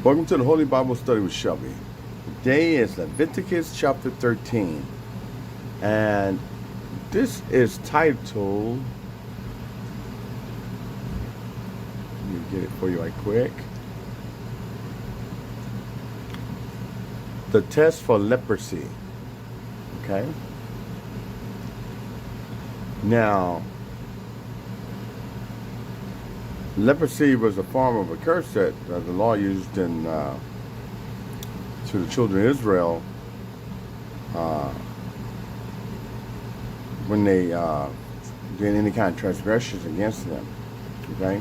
Welcome to the Holy Bible Study with Shelby. Today is Leviticus chapter 13. And this is titled, let me get it for you right quick. The test for leprosy. Okay. Now, leprosy was a form of a curse that the law used in to the children of Israel when they did any kind of transgressions against them. Okay,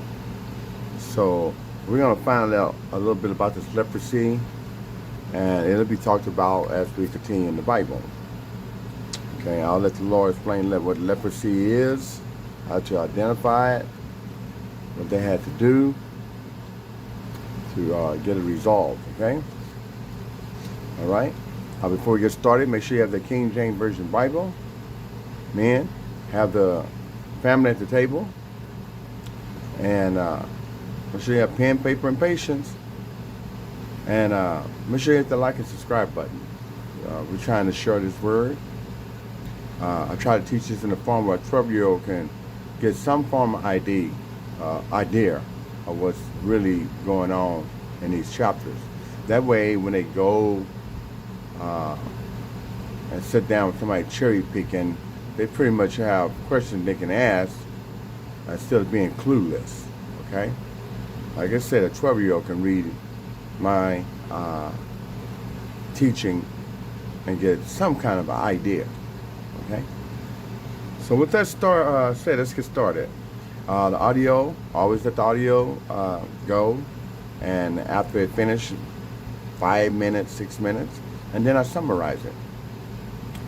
so we're going to find out a little bit about this leprosy, and it'll be talked about as we continue in the Bible. Okay, I'll let the Lord explain what leprosy is, how to identify it, what they had to do to get it resolved. Okay, all right. Before we get started, make sure you have the King James Version Bible. Men, have the family at the table, and make sure you have pen, paper, and patience. And make sure you hit the like and subscribe button. We're trying to share this word. I try to teach this in the form where a 12-year-old can get some form of idea of what's really going on in these chapters. That way, when they go and sit down with somebody cherry picking, they pretty much have questions they can ask instead of being clueless. Okay? Like I said, a 12-year-old can read my teaching and get some kind of an idea. Okay? So with that said, let's get started. The audio, always let the audio go, and after it finishes, 5 minutes, 6 minutes, and then I summarize it,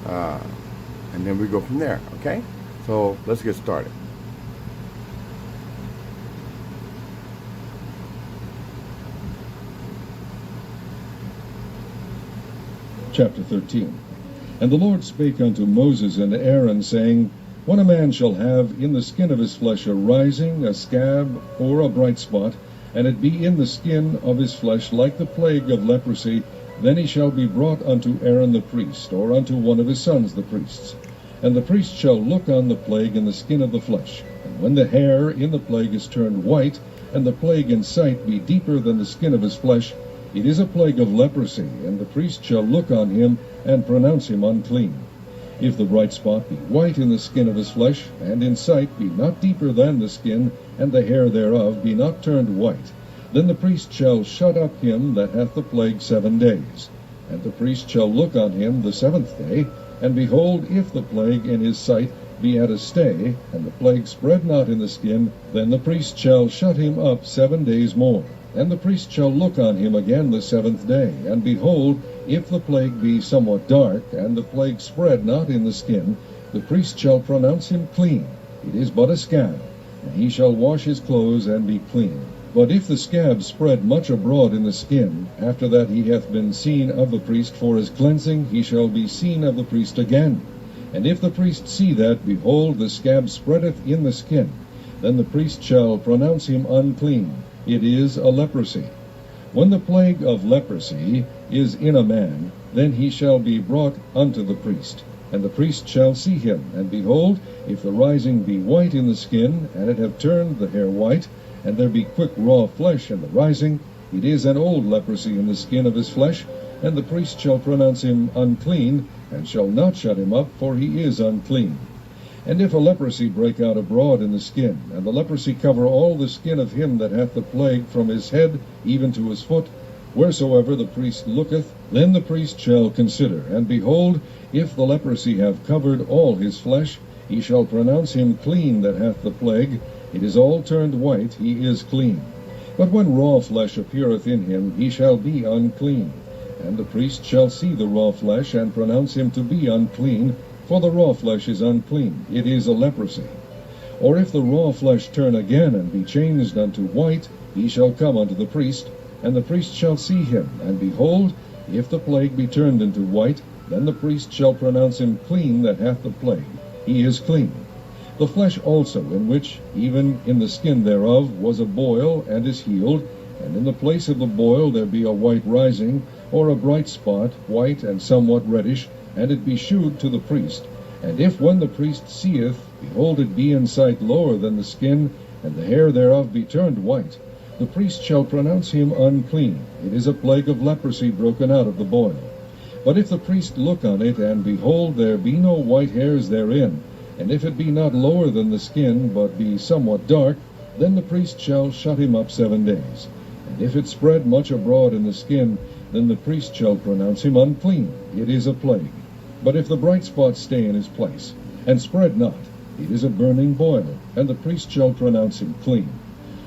and then we go from there. Okay, so let's get started. Chapter 13. And the Lord spake unto Moses and Aaron, saying, When a man shall have in the skin of his flesh a rising, a scab, or a bright spot, and it be in the skin of his flesh like the plague of leprosy, then he shall be brought unto Aaron the priest, or unto one of his sons the priests. And the priest shall look on the plague in the skin of the flesh. And when the hair in the plague is turned white, and the plague in sight be deeper than the skin of his flesh, it is a plague of leprosy, and the priest shall look on him, and pronounce him unclean. If the bright spot be white in the skin of his flesh, and in sight be not deeper than the skin, and the hair thereof be not turned white, then the priest shall shut up him that hath the plague 7 days. And the priest shall look on him the 7th day, and behold, if the plague in his sight be at a stay, and the plague spread not in the skin, then the priest shall shut him up 7 days more. And the priest shall look on him again the 7th day, and behold, if the plague be somewhat dark, and the plague spread not in the skin, the priest shall pronounce him clean. It is but a scab, and he shall wash his clothes and be clean. But if the scab spread much abroad in the skin, after that he hath been seen of the priest for his cleansing, he shall be seen of the priest again. And if the priest see that, behold, the scab spreadeth in the skin, then the priest shall pronounce him unclean. It is a leprosy. When the plague of leprosy is in a man, then he shall be brought unto the priest. And the priest shall see him, and behold, if the rising be white in the skin, and it have turned the hair white, and there be quick raw flesh in the rising, it is an old leprosy in the skin of his flesh, and the priest shall pronounce him unclean, and shall not shut him up, for he is unclean. And if a leprosy break out abroad in the skin, and the leprosy cover all the skin of him that hath the plague from his head even to his foot, wheresoever the priest looketh, then the priest shall consider, and behold, if the leprosy have covered all his flesh, he shall pronounce him clean that hath the plague. It is all turned white, he is clean. But when raw flesh appeareth in him, he shall be unclean. And the priest shall see the raw flesh, and pronounce him to be unclean, for the raw flesh is unclean, it is a leprosy. Or if the raw flesh turn again, and be changed unto white, he shall come unto the priest, and the priest shall see him, and behold, if the plague be turned into white, then the priest shall pronounce him clean that hath the plague, he is clean. The flesh also, in which, even in the skin thereof, was a boil, and is healed, and in the place of the boil there be a white rising, or a bright spot, white and somewhat reddish, and it be shewed to the priest. And if when the priest seeth, behold, it be in sight lower than the skin, and the hair thereof be turned white, the priest shall pronounce him unclean. It is a plague of leprosy broken out of the boil. But if the priest look on it, and behold, there be no white hairs therein, and if it be not lower than the skin, but be somewhat dark, then the priest shall shut him up 7 days. And if it spread much abroad in the skin, then the priest shall pronounce him unclean. It is a plague. But if the bright spot stay in his place, and spread not, it is a burning boil, and the priest shall pronounce him clean.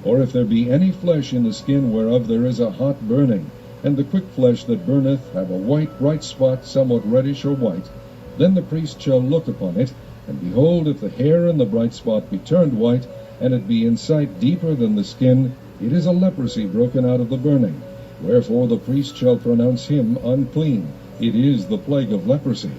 Or if there be any flesh in the skin whereof there is a hot burning, and the quick flesh that burneth have a white bright spot, somewhat reddish or white, then the priest shall look upon it, and behold, if the hair in the bright spot be turned white, and it be in sight deeper than the skin, it is a leprosy broken out of the burning. Wherefore the priest shall pronounce him unclean. It is the plague of leprosy.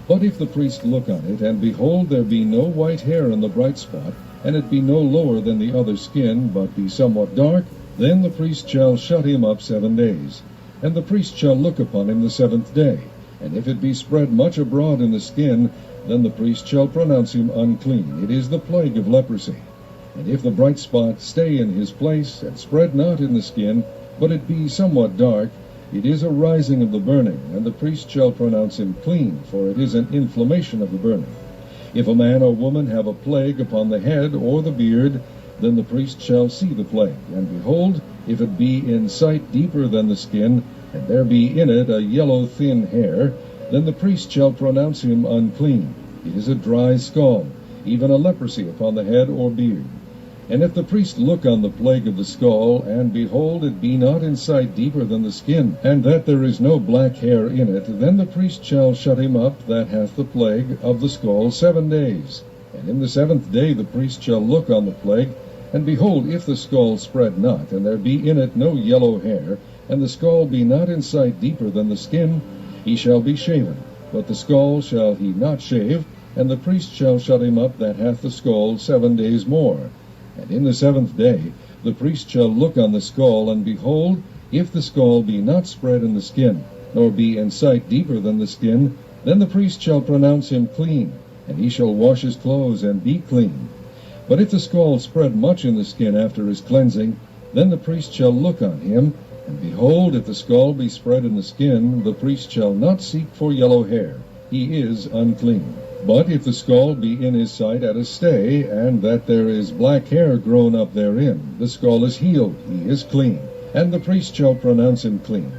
But if the priest look on it, and behold, there be no white hair in the bright spot, and it be no lower than the other skin, but be somewhat dark, then the priest shall shut him up 7 days. And the priest shall look upon him the 7th day. And if it be spread much abroad in the skin, then the priest shall pronounce him unclean. It is the plague of leprosy. And if the bright spot stay in his place, and spread not in the skin, but it be somewhat dark, it is a rising of the burning, and the priest shall pronounce him clean, for it is an inflammation of the burning. If a man or woman have a plague upon the head or the beard, then the priest shall see the plague. And behold, if it be in sight deeper than the skin, and there be in it a yellow thin hair, then the priest shall pronounce him unclean. It is a dry scald, even a leprosy upon the head or beard. And if the priest look on the plague of the skull, and behold, it be not in sight deeper than the skin, and that there is no black hair in it, then the priest shall shut him up that hath the plague of the skull 7 days. And in the 7th day the priest shall look on the plague, and behold, if the skull spread not, and there be in it no yellow hair, and the skull be not in sight deeper than the skin, he shall be shaven. But the skull shall he not shave, and the priest shall shut him up that hath the skull 7 days more. And in the 7th day the priest shall look on the skull, and behold, if the skull be not spread in the skin, nor be in sight deeper than the skin, then the priest shall pronounce him clean, and he shall wash his clothes and be clean. But if the skull spread much in the skin after his cleansing, then the priest shall look on him, and behold, if the skull be spread in the skin, the priest shall not seek for yellow hair. He is unclean. But if the skull be in his sight at a stay, and that there is black hair grown up therein, the skull is healed, he is clean, and the priest shall pronounce him clean.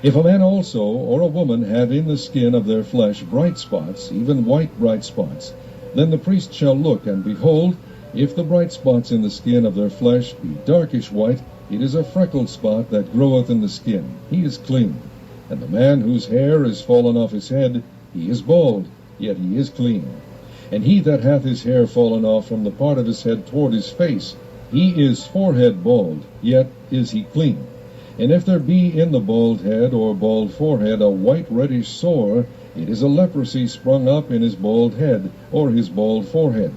If a man also or a woman have in the skin of their flesh bright spots, even white bright spots, then the priest shall look, and behold, if the bright spots in the skin of their flesh be darkish white, it is a freckled spot that groweth in the skin. He is clean. And the man whose hair is fallen off his head, he is bald, yet he is clean. And he that hath his hair fallen off from the part of his head toward his face, he is forehead bald, yet is he clean. And if there be in the bald head or bald forehead a white reddish sore, it is a leprosy sprung up in his bald head or his bald forehead.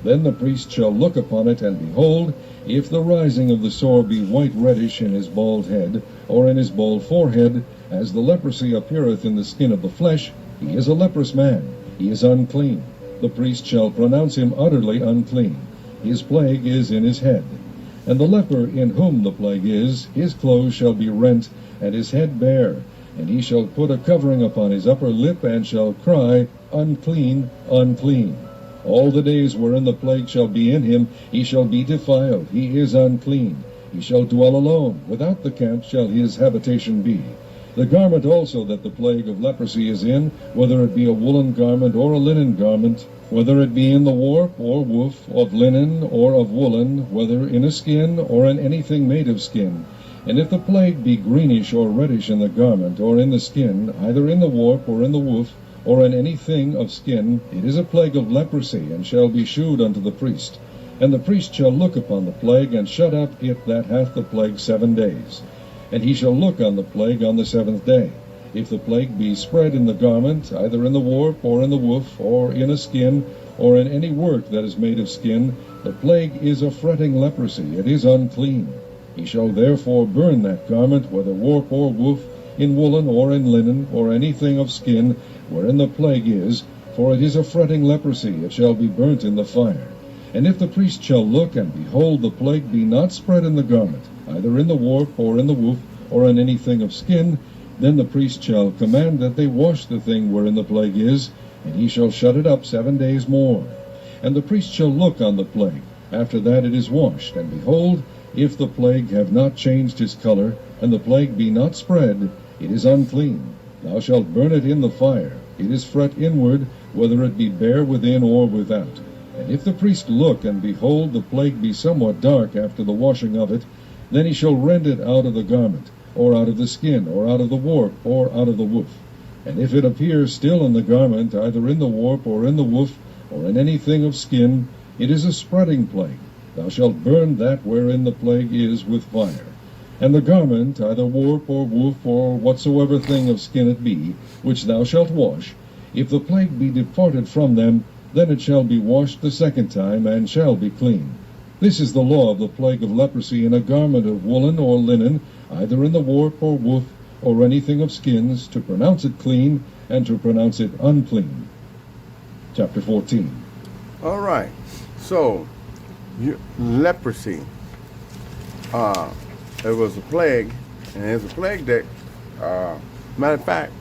Then the priest shall look upon it, and behold, if the rising of the sore be white reddish in his bald head or in his bald forehead, as the leprosy appeareth in the skin of the flesh, he is a leprous man. He is unclean. The priest shall pronounce him utterly unclean. His plague is in his head. And the leper in whom the plague is, his clothes shall be rent, and his head bare. And he shall put a covering upon his upper lip, and shall cry, Unclean, unclean. All the days wherein the plague shall be in him, he shall be defiled. He is unclean. He shall dwell alone. Without the camp shall his habitation be. The garment also that the plague of leprosy is in, whether it be a woolen garment or a linen garment, whether it be in the warp or woof, of linen or of woolen, whether in a skin or in anything made of skin. And if the plague be greenish or reddish in the garment or in the skin, either in the warp or in the woof, or in anything of skin, it is a plague of leprosy, and shall be shewed unto the priest. And the priest shall look upon the plague, and shut up it that hath the plague 7 days. And he shall look on the plague on the 7th day. If the plague be spread in the garment, either in the warp, or in the woof, or in a skin, or in any work that is made of skin, the plague is a fretting leprosy, it is unclean. He shall therefore burn that garment, whether warp or woof, in woolen or in linen, or anything of skin, wherein the plague is, for it is a fretting leprosy, it shall be burnt in the fire. And if the priest shall look, and behold, the plague be not spread in the garment, either in the warp, or in the woof, or in anything of skin, then the priest shall command that they wash the thing wherein the plague is, and he shall shut it up 7 days more. And the priest shall look on the plague. After that it is washed, and behold, if the plague have not changed his color, and the plague be not spread, it is unclean. Thou shalt burn it in the fire. It is fret inward, whether it be bare within or without. And if the priest look, and behold, the plague be somewhat dark after the washing of it, then he shall rend it out of the garment, or out of the skin, or out of the warp, or out of the woof. And if it appear still in the garment, either in the warp, or in the woof, or in anything of skin, it is a spreading plague. Thou shalt burn that wherein the plague is with fire. And the garment, either warp or woof, or whatsoever thing of skin it be, which thou shalt wash, if the plague be departed from them, then it shall be washed the second time, and shall be clean. This is the law of the plague of leprosy in a garment of woolen or linen, either in the warp or woof, or anything of skins, to pronounce it clean, and to pronounce it unclean. Chapter 14. All right. So, leprosy. It was a plague, and it's a plague that, matter of fact,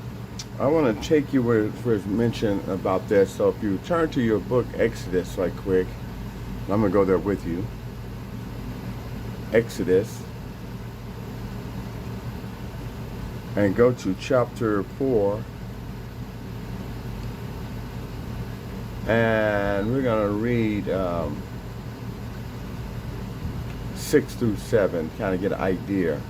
I want to take you where it's mentioned about this. So if you turn to your book Exodus right quick, I'm going to go there with you. Exodus. And go to chapter 4. And we're going to read 6 through 7, kind of get an idea.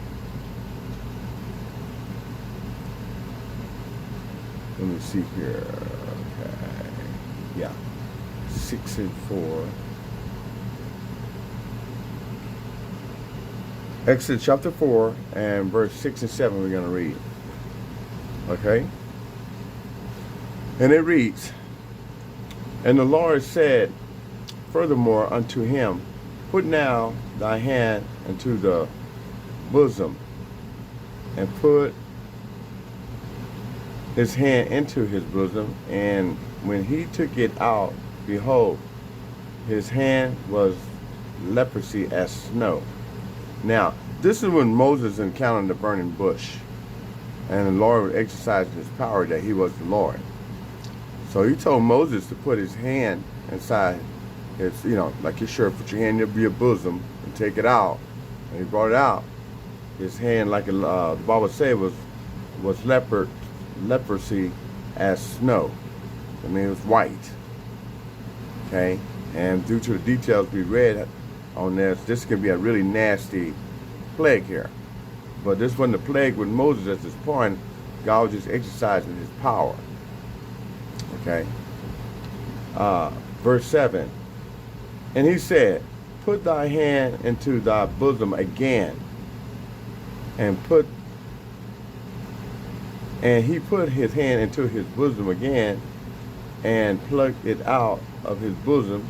Let me see here. Okay. Yeah. 6 and 4. Exodus chapter 4 and verse 6 and 7 we're going to read. Okay? And it reads, And the Lord said furthermore unto him, Put now thy hand into the bosom, and put his hand into his bosom. And when he took it out, behold, his hand was leprosy as snow. Now, this is when Moses encountered the burning bush, and the Lord was exercising his power that he was the Lord. So he told Moses to put his hand inside his, like your shirt, put your hand in your bosom and take it out. And he brought it out. His hand, like the Bible said, was leprosy as snow. I mean, it was white. Okay? And due to the details we read on this can be a really nasty plague here. But this wasn't a plague with Moses at this point. God was just exercising his power. Okay? Verse 7. And he said, Put thy hand into thy bosom again. And he put his hand into his bosom again, and plucked it out of his bosom.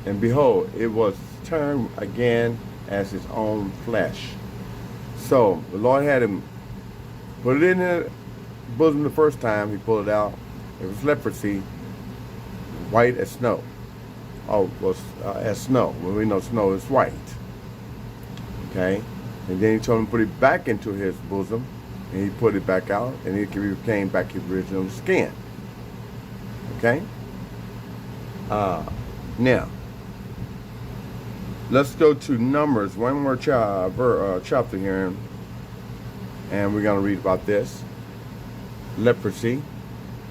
And behold, it was turned again as his own flesh. So the Lord had him put it in the bosom the first time. He pulled it out. It was leprosy, white as snow. Oh, it was as snow. Well, we know snow is white. Okay, and then he told him to put it back into his bosom, and he put it back out, and it became back his original skin. Okay. Now, let's go to Numbers, one more chapter here, and we're going to read about this. Leprosy.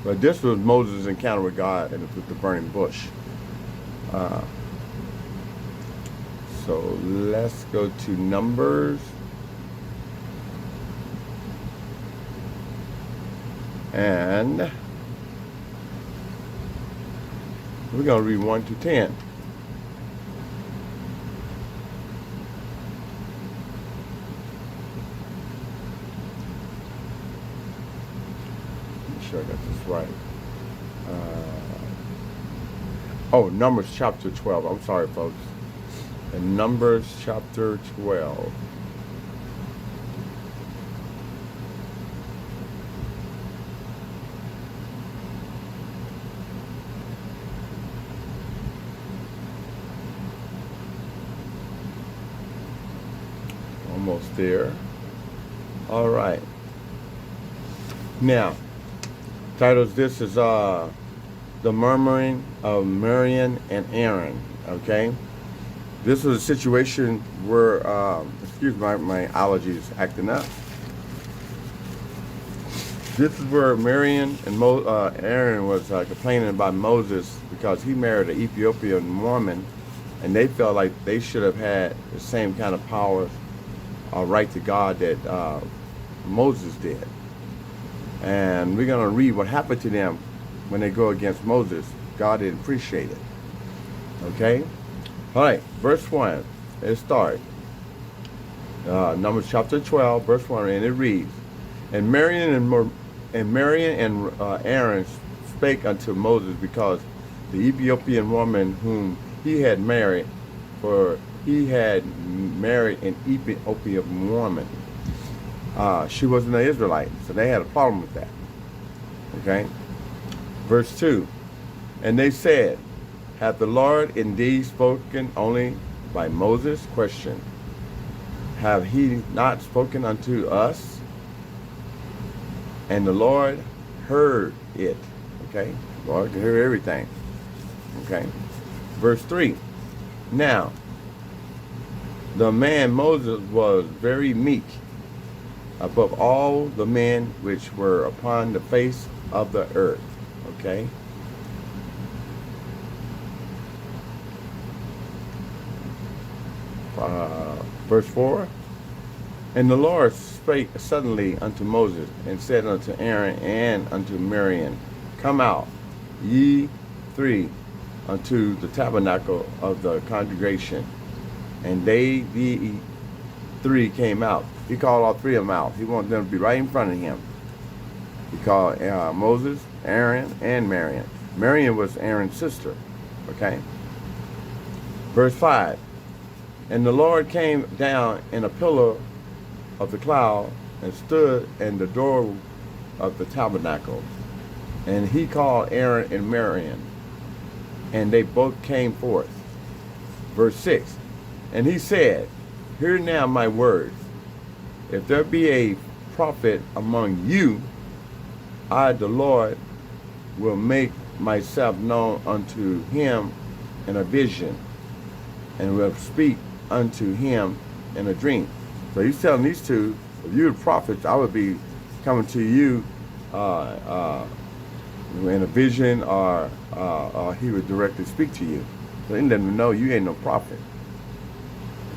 But this was Moses' encounter with God and with the burning bush. So let's go to Numbers. And we're going to read 1 to 10. Make sure I got this right. Numbers chapter 12. I'm sorry, folks. In Numbers chapter 12. almost there. All right. Now, titles, this is the murmuring of Miriam and Aaron. Okay. This was a situation where, excuse my allergies acting up. This is where Miriam and Aaron was complaining about Moses because he married an Ethiopian woman, and they felt like they should have had the same kind of power or right to God that Moses did. And we're going to read what happened to them when they go against Moses. God didn't appreciate it. Okay? All right, verse 1. It starts. Numbers chapter 12, verse 1, and it reads, And Miriam and Aaron spake unto Moses because the Ethiopian woman whom he had married, for he had married an Ethiopian woman. She wasn't an Israelite, so they had a problem with that. Okay? Verse 2, And they said, Hath the Lord indeed spoken only by Moses? Question. Have he not spoken unto us? And the Lord heard it. Okay? The Lord can hear everything. Okay? Verse 3. Now, the man Moses was very meek above all the men which were upon the face of the earth. Okay? Verse 4. And the Lord spake suddenly unto Moses, and said unto Aaron and unto Miriam, Come out, ye three, unto the tabernacle of the congregation. And they, the three, came out. He called all three of them out. He wanted them to be right in front of him. He called Moses, Aaron, and Miriam. Miriam was Aaron's sister. Okay? Verse 5. And the Lord came down in a pillar of the cloud and stood in the door of the tabernacle. And he called Aaron and Miriam, and they both came forth. Verse 6. And he said, Hear now my words. If there be a prophet among you, I, the Lord, will make myself known unto him in a vision, and will speak unto him in a dream. So he's telling these two, if you're the prophets, I would be coming to you in a vision, or he would directly speak to you. So he let them know you ain't no prophet.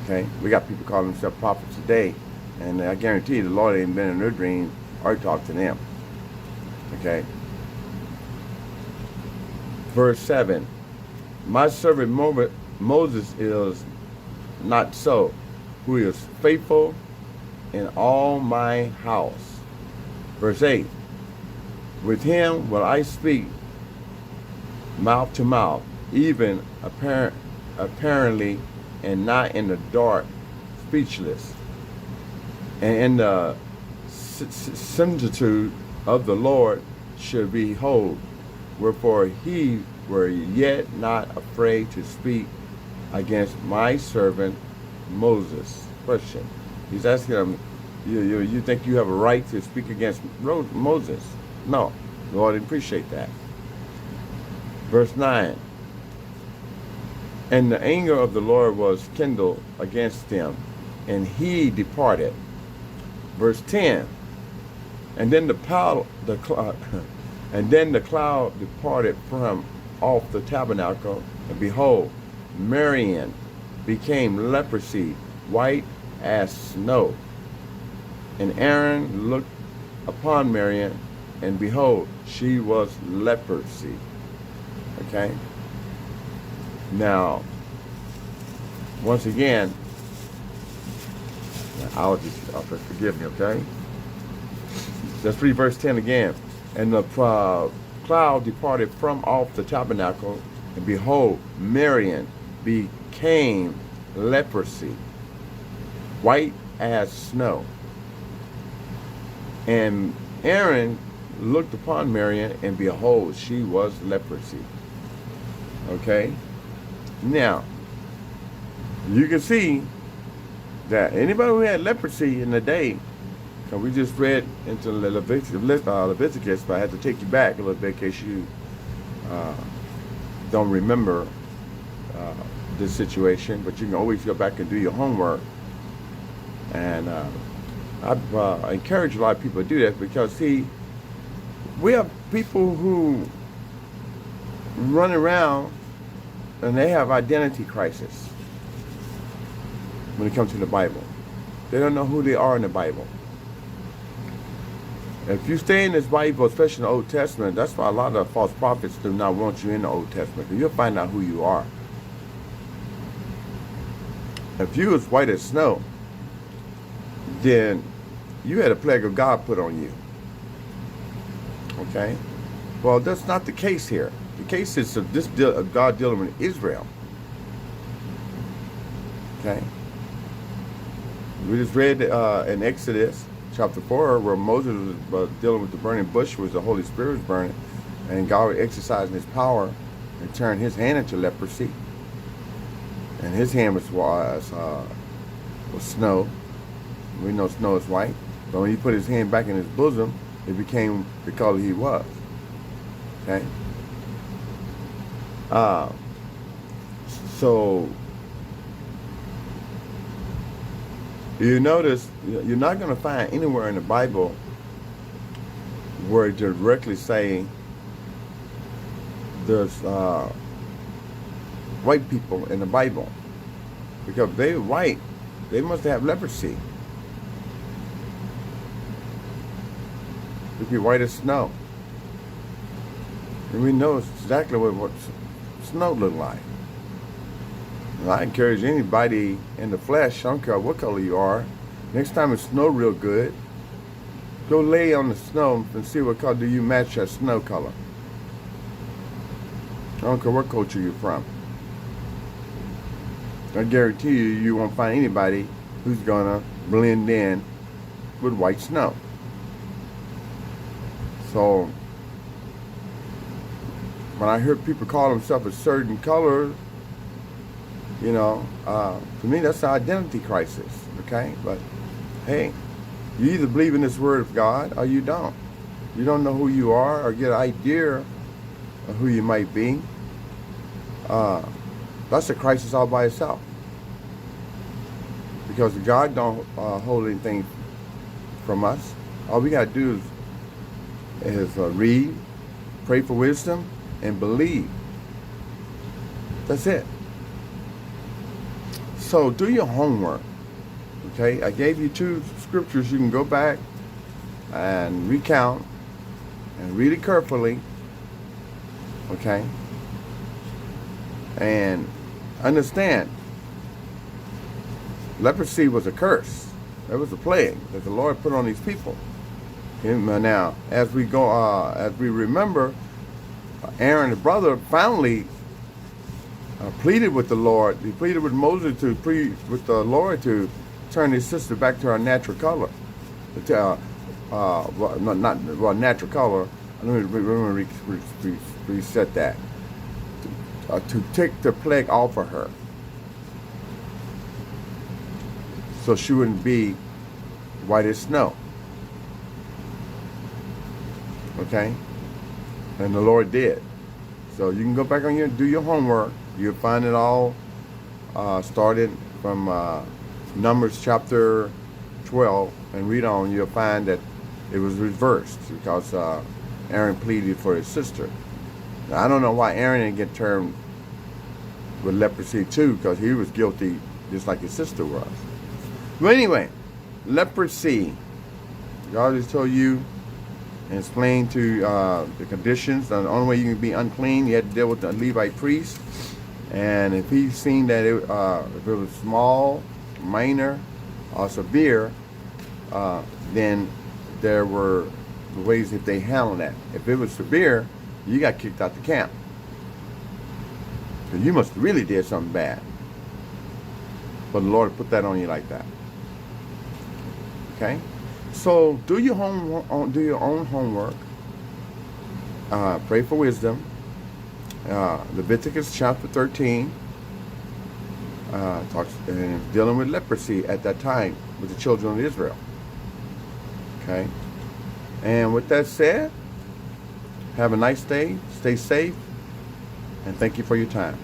Okay? We got people calling themselves prophets today, and I guarantee you the Lord ain't been in their dream or talked to them. Okay? Verse 7. My servant Moses is not so, who is faithful in all my house. Verse 8. With him will I speak mouth to mouth, even apparently, and not in the dark, speechless. And in the similitude of the Lord should behold, wherefore he were yet not afraid to speak against my servant Moses. Question. He's asking him, you think you have a right to speak against Moses? No, the Lord didn't appreciate that. Verse 9. And the anger of the Lord was kindled against them, and he departed. Verse 10. And then the cloud departed from off the tabernacle, and behold, Miriam became leprosy, white as snow. And Aaron looked upon Miriam, and behold, she was leprosy. Okay? Now, once again, I'll forgive me, okay? Let's read verse 10 again. And the cloud departed from off the tabernacle, and behold, Miriam became leprosy, white as snow. And Aaron looked upon Miriam, and behold, she was leprosy. Okay? Now, you can see that anybody who had leprosy in the day, because we just read into Leviticus, but I had to take you back a little bit in case you don't remember this situation, but you can always go back and do your homework. And I encourage a lot of people to do that, because see, we have people who run around and they have identity crisis when it comes to the Bible. They don't know who they are in the Bible. If you stay in this Bible, especially in the Old Testament, that's why a lot of false prophets do not want you in the Old Testament, because you'll find out who you are. If you was white as snow, then you had a plague of God put on you. Okay? Well, that's not the case here. The case is of God dealing with Israel. Okay? We just read in Exodus chapter 4 where Moses was dealing with the burning bush, where the Holy Spirit was burning, and God exercising his power and turned his hand into leprosy. And his hand was snow. We know snow is white. But when he put his hand back in his bosom, it became the color he was. Okay? So you notice you're not going to find anywhere in the Bible where it directly say there's white people in the Bible, because they're white, they must have leprosy. They'd be white as snow, and we know exactly what snow looked like. And I encourage anybody in the flesh, I don't care what color you are, next time it snow real good, go lay on the snow and see what color do you match that snow color. I don't care what culture you're from. I guarantee you, you won't find anybody who's gonna blend in with white snow. So when I hear people call themselves a certain color, you know, to me that's an identity crisis, okay? But hey, you either believe in this word of God or you don't. You don't know who you are or get an idea of who you might be. That's a crisis all by itself. Because God don't hold anything from us. All we got to do is read, pray for wisdom, and believe. That's it. So do your homework. Okay, I gave you 2 scriptures you can go back and recount and read it carefully. Okay, and understand, leprosy was a curse. It was a plague that the Lord put on these people. Now, as we go, as we remember, Aaron's brother finally pleaded with the Lord. He pleaded with Moses to plead with the Lord to turn his sister back to her natural color. Not natural color. Let me reset that. To take the plague off of her, so she wouldn't be white as snow. Okay? And the Lord did. So you can go back on do your homework. You'll find it all started from Numbers chapter 12 and read on. You'll find that it was reversed because Aaron pleaded for his sister. Now, I don't know why Aaron didn't get termed with leprosy too, because he was guilty just like his sister was. But anyway, leprosy. God just told you and explained to the conditions. The only way you can be unclean, you had to deal with the Levite priest. And if he's seen that if it was small, minor, or severe, then there were ways that they handled that. If it was severe, you got kicked out the camp. So you must have really did something bad. But the Lord put that on you like that. Okay? So do your own homework. Pray for wisdom. Leviticus chapter 13. talks and dealing with leprosy at that time with the children of Israel. Okay. And with that said, have a nice day, stay safe, and thank you for your time.